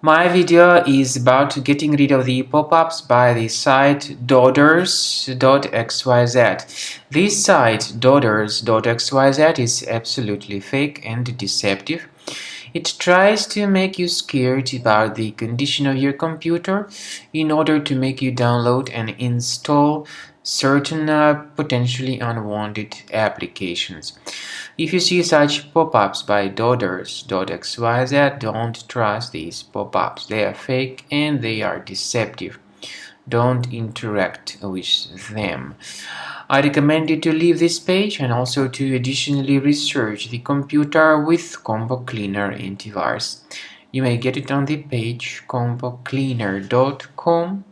My video is about getting rid of the pop-ups by the site Doders.xyz. This site, Doders.xyz, is absolutely fake and deceptive. It tries to make you scared about the condition of your computer in order to make you download and install certain potentially unwanted applications. If you see such pop-ups by Doders.xyz, don't trust these pop-ups. They are fake and they are deceptive. Don't interact with them. I recommend you to leave this page and also to additionally research the computer with Combo Cleaner antivirus. You may get it on the page combocleaner.com.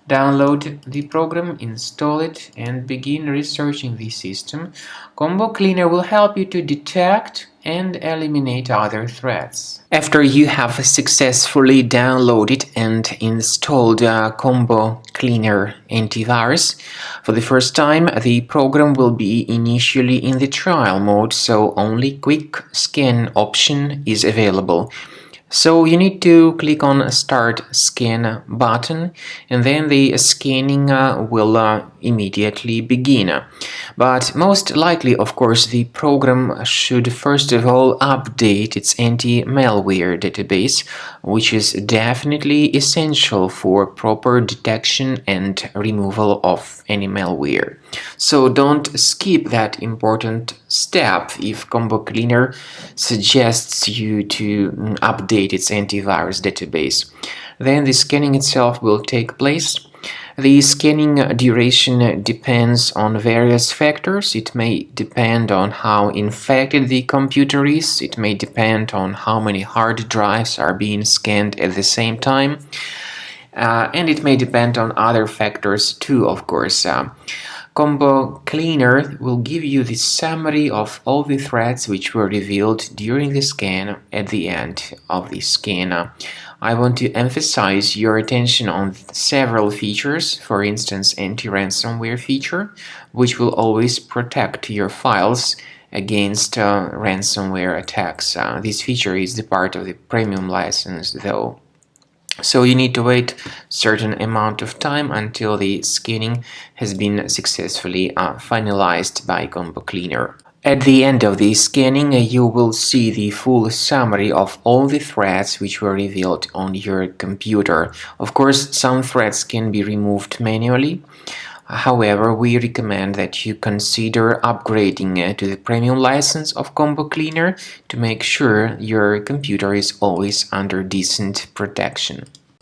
Download the program, install it, and begin researching the system. Combo Cleaner will help you to detect and eliminate other threats. After you have successfully downloaded and installed Combo Cleaner antivirus, for the first time the program will be initially in the trial mode, so only quick scan option is available. So you need to click on Start Scan button, and then the scanning will immediately begin. But most likely, of course, the program should first of all update its anti-malware database, which is definitely essential for proper detection and removal of any malware. So don't skip that important step if Combo Cleaner suggests you to update its antivirus database. Then the scanning itself will take place. The scanning duration depends on various factors. It may depend on how infected the computer is. It may depend on how many hard drives are being scanned at the same time. And it may depend on other factors too, of course. Combo Cleaner will give you the summary of all the threats which were revealed during the scan at the end of the scan. I want to emphasize your attention on several features, for instance anti-ransomware feature, which will always protect your files against ransomware attacks. This feature is the part of the premium license though. So you need to wait a certain amount of time until the scanning has been successfully finalized by Combo Cleaner. At the end of the scanning, you will see the full summary of all the threats which were revealed on your computer. Of course, some threats can be removed manually. However, we recommend that you consider upgrading to the premium license of Combo Cleaner to make sure your computer is always under decent protection.